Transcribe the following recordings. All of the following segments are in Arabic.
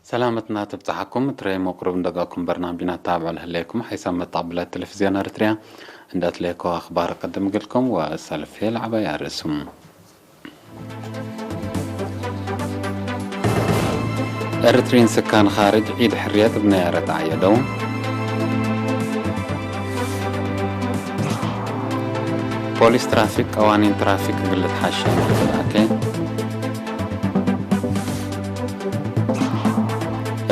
سلامتنا تبتحكم تري مقرب دقاكم برنامجنا تابع لهليكم حيث مطابلة تلفزيون أريتريا عندات ليكو أخبار قدم لكم وسلفي العباية الرسم أريتريين سكان خارج عيد حرية بنيارة عيدو بوليس ترافيك قوانين ترافيك قلت حاشا مكتباكي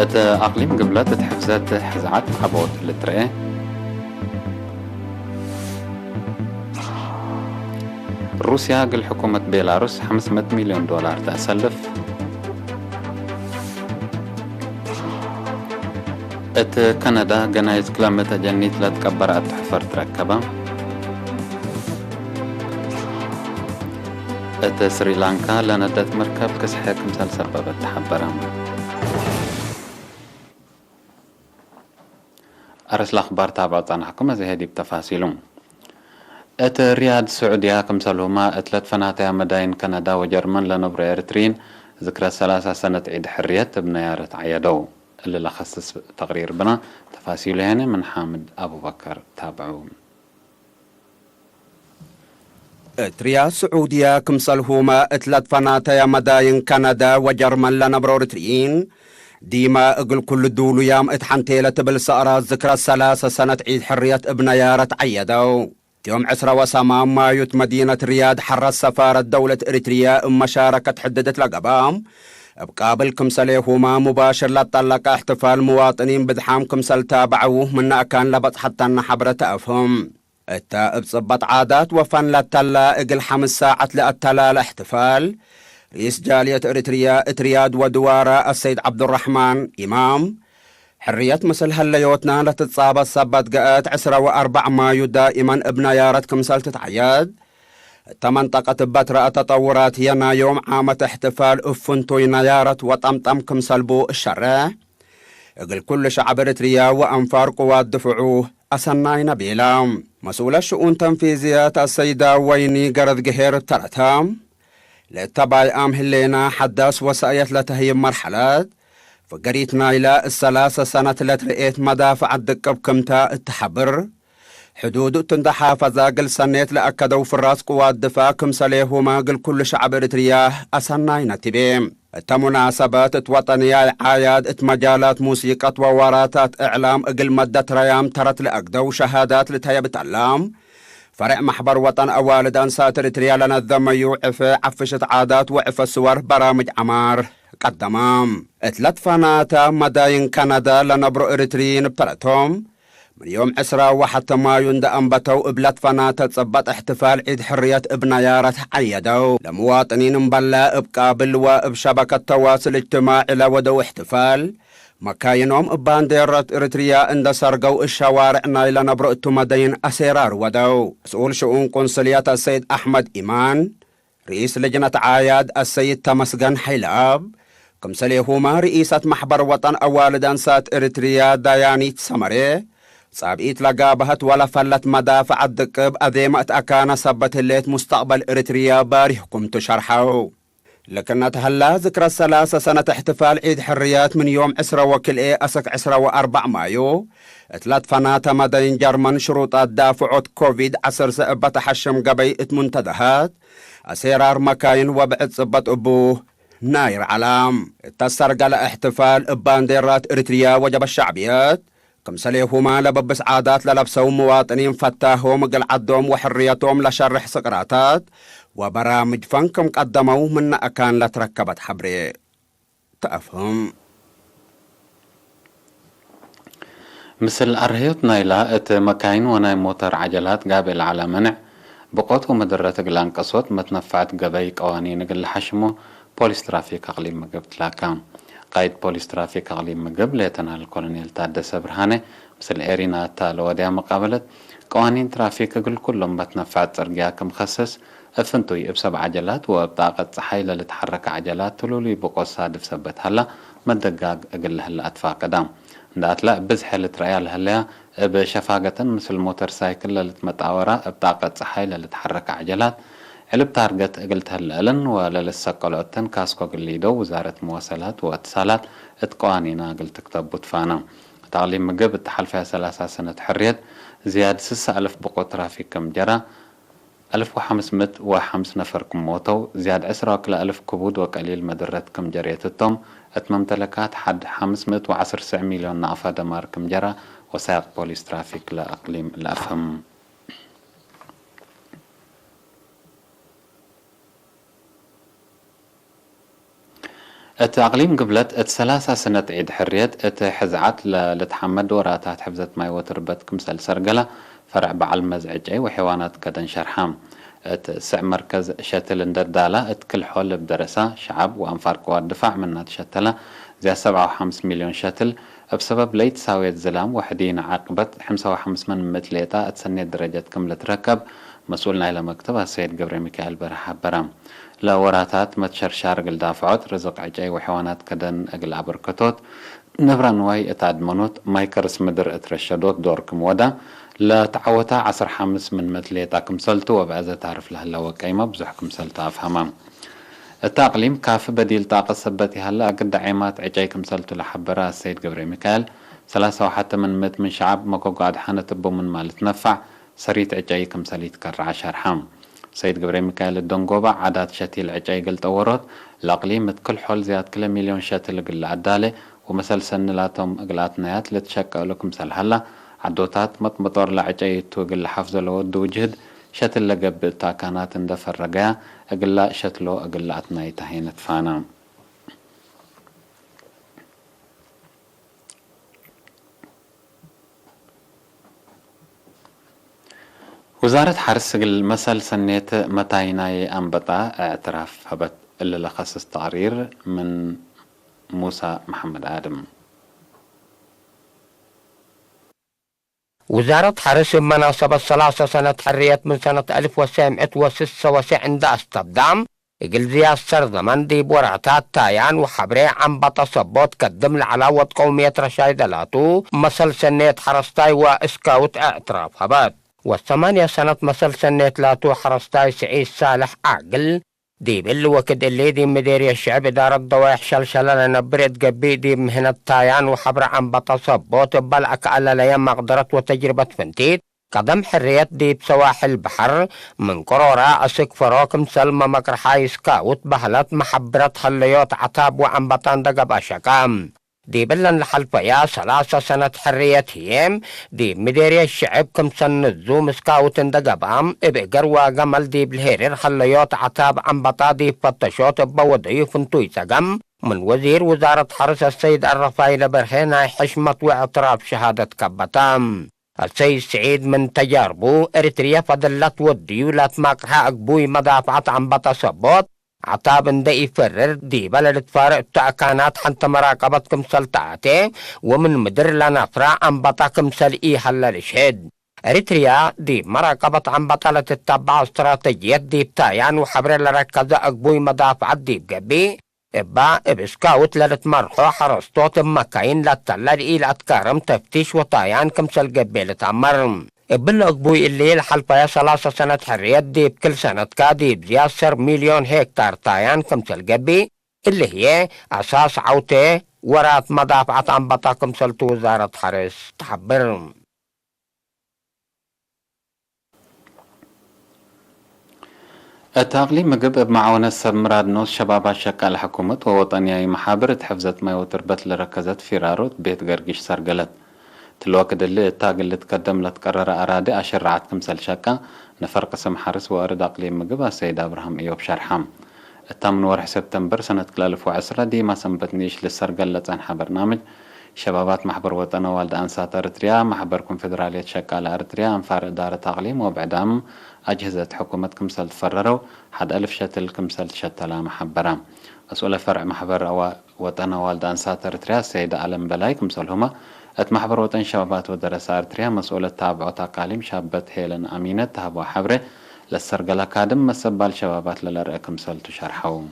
أقليم قبلات تحفزات حزعات عبوت لترئي روسيا قل حكومة بيلاروس 500 مليون دولار تأسلف كندا جنايز كلامة جنيت لا تكبر أتحفر تركبة سريلانكا لندت مركب كسحيك مثل سببت تحبرها أرسل أخبار تابعت عن حكومة زي هدي بتفاصيلهم رياض السعودية كمسلهما اتلت فناتها مداين كندا وجرمن لنبر إريتريين ذكرى 3 سنة عيد حرية بنيارة عيدو اللي لخصص تقرير بنا تفاصيله هنا من حامد أبو بكر تابعون رياض السعودية كمسلهما اتلت فناتها مداين كندا وجرمن لنبر إريتريين ديما اقل كل الدول يام اتحنتيلة بالسقرات ذكرى 3 سنة عيد حرية ابنيارة عيدو يوم 10 مايو مدينة رياض حرص سفارة دولة إريتريا مشاركة حددت لقبام بقابل كمسليهما مباشر لطلق احتفال مواطنين بدحام كمسل تابعوه من كان لبط حتى نحبرة أفهم التائب صبت عادات وفن لتلا اقل 5 ساعات لأتلا الاحتفال رئيس جالية إريتريا اترياد ودوارة السيد عبد الرحمن إمام حرية مثل هالليوتنا لتتصابت صبت قاءت 4 مايو دائما ابنيارة كمسل تتعياد منطقة بترأ تطورات هنا يوم عامة احتفال افنتو نيارة وطمطم كمسل بو الشرع اقل كل شعب إريتريا وأنفار قوات دفعوه أسناين بيلام مسؤول الشؤون تنفيذيات السيدة ويني قرد قهير الترتام لتبعي هلينا حداس وسايت لتهي مرحلات فقريتنا إلى 3 سنة لترئيت مدافع الدقب كمتا التحبر حدود تندحى فزاقل سنيت لأكدوا في الراس قوات دفاع كمسليهما قل كل شعب إريتريا أسناين تبيم التمناسبات وطنية عاياد مجالات موسيقى ووراتات إعلام اقل مدة ريام ترت لأقدو شهادات لتهيبت اللام فرع محبر وطن أوالد أنسات إريتريا لنظم يوعف عفشت عادات وعف الصور برامج عمار قدمام اتلت فناتا مداين كندا لنبرو إريتريين بتلتهم من يوم 10 مايو دا أنبتوا إبلت فناتا تصبت احتفال عيد حرية ابنيارة عيدو لمواطنين مبلا بقابل وبشبكة تواصل اجتماعي لودو احتفال مكاينهم بانديرة إريتريا عند سرقوا الشوارع نايلا نبرؤ مدين أسيرار ودو مسؤول شؤون قنصليات السيد أحمد إيمان رئيس لجنة عاياد السيد تمسغن حيلاب كمسليهما رئيسة محبر وطن أوالد أنسات إريتريا ديانيت سمري صابئيت لقابهت ولا فلت مدافع الدقب أذيمة أكان سبت الليت مستقبل إريتريا باريحكم تشرحوا لكن تهلا ذكرى 3 سنة احتفال عيد حريات من يوم 10 أسك 4 مايو 3 فناتا مدين جرمن شروطات دافعات كوفيد 10 سأبت حشم قبي منتدهات أسيرار مكاين وبعد صبت أبوه ناير علام تسرق احتفال بانديرات إريتريا وجب الشعبيات كمسليهما لببس عادات للبسوا مواطنين فتاهم قل عدهم وحريتهم لشرح سقراتات وبرامج فنكم قدموا من أكان لتركبت حبري تأفهم مثل أرهيوت نايلا ات مكاين وناي موتر عجلات قابل على منع بقوت ومدرة قلان قصوت متنفعت قبي قوانين قل حشمو بوليس ترافيك أقليم مقب تلاكام قايد بوليس ترافيك أقليم مقب ليتنال الكولونيل تادس برهاني مثل إيرينا تالو وديا مقابلت قوانين ترافيك قل كلهم متنفعت ترقياك مخصص افنتوي ب7 عجلات وبطاقة صحيلة لتحرك عجلات تلولي بقوة صادف سبت هلا مدقاق اقل هلا اتفاق قدام دات لا بزح لتريال هلا بشفاقة مثل موتر سايكل لتمتعورة بطاقة صحيلة لتحرك عجلات علب تارجت قلت هلألن ولا لسه قلقتن كاسكو قليدو وزارة مواصلات واتصالات اتقوانينا قلت كتب بطفانا تعليم مقب التحل فيها 3 سنة حريت زياد 6,000 بقو ترافيك كم جرى 1505 نفر كم موتو زياد 10,000 كبود وقليل مدرت كم جريتتهم اتممتلكات حد 510 مليون نافا دمار كم جرى وسائق بوليس ترافيك لأقليم الأفهم التأقليم قبلت 3 سنة عيد حريت حزعت لتحمد وراتات حفظت ماي وتربت كمسل سرقلة فرع بعل مزعجي وحيوانات كدن شرحام سع مركز شتل اندردالة كل حول بدرسة شعب وأنفار قوات دفاع منها تشتلة زي 7.5 مليون شتل بسبب ليت ساوية زلام وحدين عاقبت 5.5 من مثليتا اتسنيت درجة كملة ركب مسؤولنا إلى مكتبها السيد قبري ميكائيل برحاب برام لا وراتات متشر شارق الدافعات رزق عجاي وحيوانات كدن أقل عبركتوت نبران واي اتعد منوت مايكرس مدر اترشدوت دوركم ودا لا تعوتا 15 من مثليتا كمسلتو وبعزة تعرف لها لو قيمة بزحكم سلتا أفهمام التأقليم كاف بديل طاقة سبتي هلا قد عيمات عجاي كمسلتو لحبرا السيد قبري ميكائيل 3 وحتى من مت من شعب مكو قاعد حانت بو من مال تنفع سريت عجاي كمسليت كرع شرحام سيد قبري ميكائيل الدنقوبة عادات شتيل عجاي قلت أورot الأقليم كل حول زياد كل مليون شتل قل عدالة ومثل سنلاتهم أقلاتنيات لتشكأ لكم سل هلا عدوتات مطمطور لعجاي توقل حفظ الود وجهد شتل لقب تاكانات اندفر رقايا أقلا شتلو أقلاتنا يتهينت فانا وزارة حرس المثل سنيت متايناي أنبطا اعتراف هبت اللي لخص تقرير من موسى محمد آدم وزارة حرس مناصب 3 سنة حريت من سنة 1996 عند استبدام إجلزيا السرزمن دي بورعتات تايان وحبري عن بطا صبوت قدم العلاوة قومية رشايد لاتو مسل سنيت حرستاي وإسكاوت اعتراف هبات و8 سنة مسل سنيت لاتو حرستاي سعيد صالح عقل دي بالوقت اللي دي مديرية الشعب دار الضوايح شلشلة نبرد قبي دي مهنة تايان وحبر عن بطا صبوت بلعك على ليام مقدرة وتجربة فنتيت قدم حريت دي بسواحل البحر من قرورة أسك فروكم سلمى مكرحاي سكاوت بهلت محبرة خليوت عتاب وعن بطان دقب أشكام دي بلن لحلفيا 3 سنة حرية هيم دي مديرية الشعب كم سن الزوم سكاوت دقبام ابقروا قمل دي بالهيرير خليوت عتاب عن بطا دي فتشوت بوضعي فنتوي سقم من وزير وزارة حرس السيد الرفايل برهينا حشمة واعتراف شهادة كبتام السيد سعيد من تجاربه اريتريا فضلت وديولات ماكرها اقبوي مدافعات عن بطا صبوت عطاب دا يفرر دي بلد فارق تاكانات حنت مراقبة كمسل تعاتي ومن مدر لنا فرع عن بطا كمسل حل الشهد اريتريا دي مراقبة عن بطلة التبع استراتيجيات دي بتايان وحبر لركز اقبوي مدافعات دي بقبي إبا إبسكاوت للتمرحو حرستوت مكاين لتلال إلى أتكارم تفتيش وطايان كمسل قبيلة عمرم إبن أقبوي الليل حلفايا 3 سنة حريات دي بكل سنة كادي بزياسر 1,000,000 هكتار طايان كمسل قبي اللي هي أساس عوتي ورات مدافعة عن بطا كمسل وزارة حرس تحبرم التأقليم مقب بمعاونة سمراد نوس شباب شكا الحكومة ووطنياي محابر تحفزت ما وتربت لركزت في راروت بيت قرقش سرقلت تلوكد اللي التاقل تقدم لتقرر أرادي أشرعت كمسل شكا نفر قسم حرس وارد أقليم مقب السيد أبراهام إيوب شرحام التامن ورح سبتمبر سنة 2010 دي ما سنبتنيش للسرقلت عن برنامج شبابات محبر وطن والد أنسات أريتريا محبر كونفدرالية شكال أريتريا أنفار إدارة تقليم وبعدام أجهزة حكومة كمسل تفرروا 1,000 شتل كمسل شتلا محبرا مسؤولة فرع محبر وطن والد أنسات أريتريا السيدة ألم بلاي كمسلهما محبر وطن شبابات ودرس أريتريا مسؤولة تابعو تقاليم شابة هيلن أمينة تهبو حبرة للسرقلة كادم مسبال شبابات للرأي كمسل تشرحوا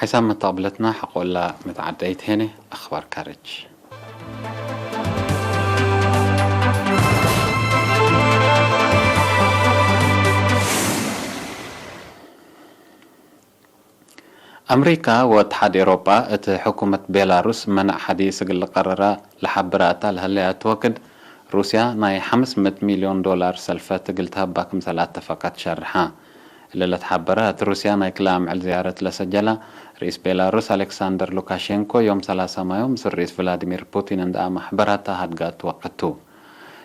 حسام متقبلتنا حقولا متعديت هنا أخبار كارج. أمريكا واتحاد أوروبا ات حكومة بيلاروس منع حديث قرر لحبراتا لهلا توكد روسيا ناي 500 مليون دولار سلفات قلتها باكم ثلاثة فقط شرحها اللي تحبرات روسيا ناي كلام على زيارة لسجلة رئيس بيلاروس ألكسندر لوكاشينكو يوم 3 مايو مصر رئيس فلاديمير بوتين عند محبراتا هدقات وقتو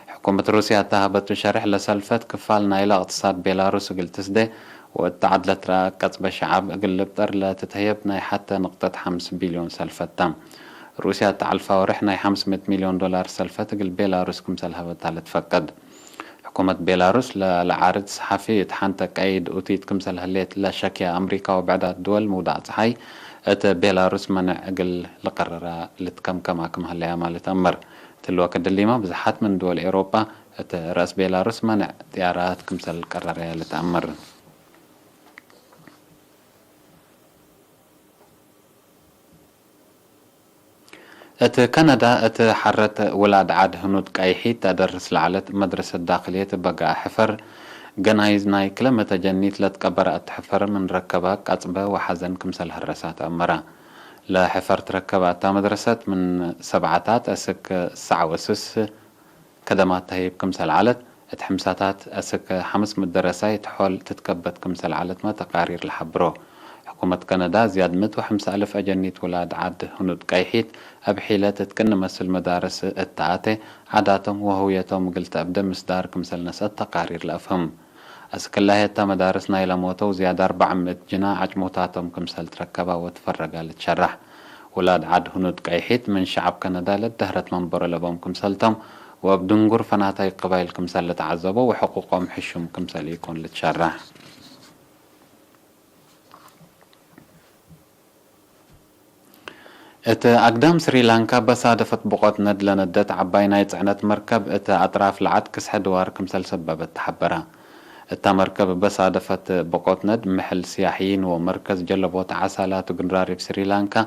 حكومة روسيا تهبت شرح لسلفات كفال نايلة اقتصاد بيلاروس قلت سدي وتعدلت راكت بشعب قلبتر لا تتهيب ناي حتى نقطة 5 بليون سلفة تام روسيا تعلفة ورحنا 500 مليون دولار سلفة قل بيلاروس كمسلها بتالت فقد حكومة بيلاروس لعارض صحفي تحنتك أيد أوتيت كمسلها الليت لا شك يا أمريكا وبعدها الدول مودع صحي ات بيلاروس منع قل لقرر لتكم كماكم هاللي مالت أمر تلوك الدليمة بزحات من دول أوروبا ات رأس بيلاروس منع طيارات كمسل قرر لتأمر ات كندا ات حرت ولاد عاد هنود قايحي تدرس لعلت مدرسة داخلية بقى حفر جنايز ناي كلمة جنيت لتقبر اتحفر من ركبات قصبة وحزن كمسل هرسات أمرا لا حفر تركبات مدرسة من سبعتات أسك ساعة وسس كدمات تهيب كمسل علت اتحمساتات أسك 5 مدرسات حول تتكبت كمسل علت ما تقارير لحبرو حكومة كندا زياد 150,000 أجنيت ولاد عاد هنود قايحيت أبحيلة تتكن مسل مدارس التعاتي عاداتهم وهويتهم قلت أبدا مصدار كمسل ناس التقارير لأفهم أسكالله يتا مدارس نايلة موتو زيادة 400 جنا عجموتاتهم كمسل تركبا وتفرقا لتشرح ولاد عاد هنود قايحيت من شعب كندا لدهرت منبر لبهم كمسلتهم وبدنقر فناتي قبائل كمسل لتعذبوا وحقوقهم حشم كمسل يكون لتشرح ات أقدام سريلانكا بصادفت بقوت ند لندت عباينا يتعنت مركب ات أطراف العد كسح دوار كمسل سببت تحبرها ات مركب بصادفت بقوت ند محل سياحيين ومركز جلبوت عسالات وقنراري في سريلانكا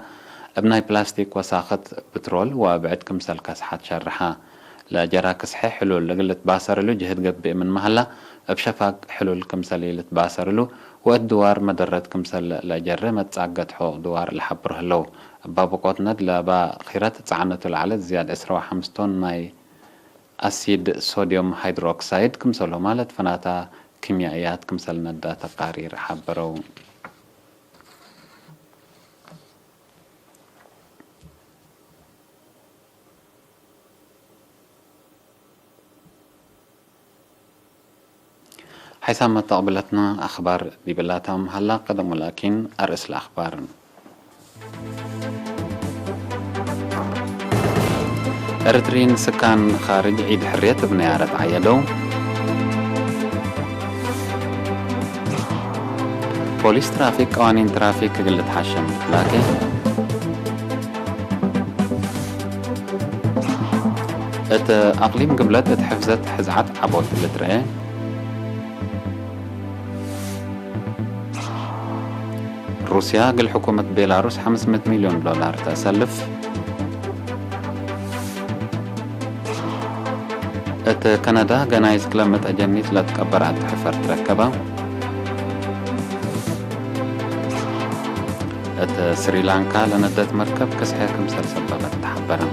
ابناي بلاستيك وساخت بترول وابعد كمسل كسحات شرحها لا جرا كسحي حلول لقلت باسرلو جهد قبئ من مهلا بشفاق حلول كمسلي لتباسرلو والدوار مدرت كمسل لجرة متساقت حوق دوار لحبره لو بابقوت ند لبا خيرات تعنتو العلت زياد 15 طن ماي أسيد صوديوم هيدروكسيد كمسلو مالت فناتا كيميائيات كمسل ندا تقارير حبرو حسام تقبلتنا أخبار دي بلاتهم هلا قدم ولكن أرأس الأخبار إرترين سكان خارج عيد حرية بنيارة عيدو بوليس ترافيك قوانين ترافيك قلت حشم لكن أقليم قبلت اتحفزت حزعت عبوت اللترئة روسيا قل حكومة بيلاروس 500 مليون دولار تسلف ات كندا جنايز كلمة أجنيت لا تكبر عد حفر تركبا ات سريلانكا لندت مركب كسحيكم سلسببت تحبرا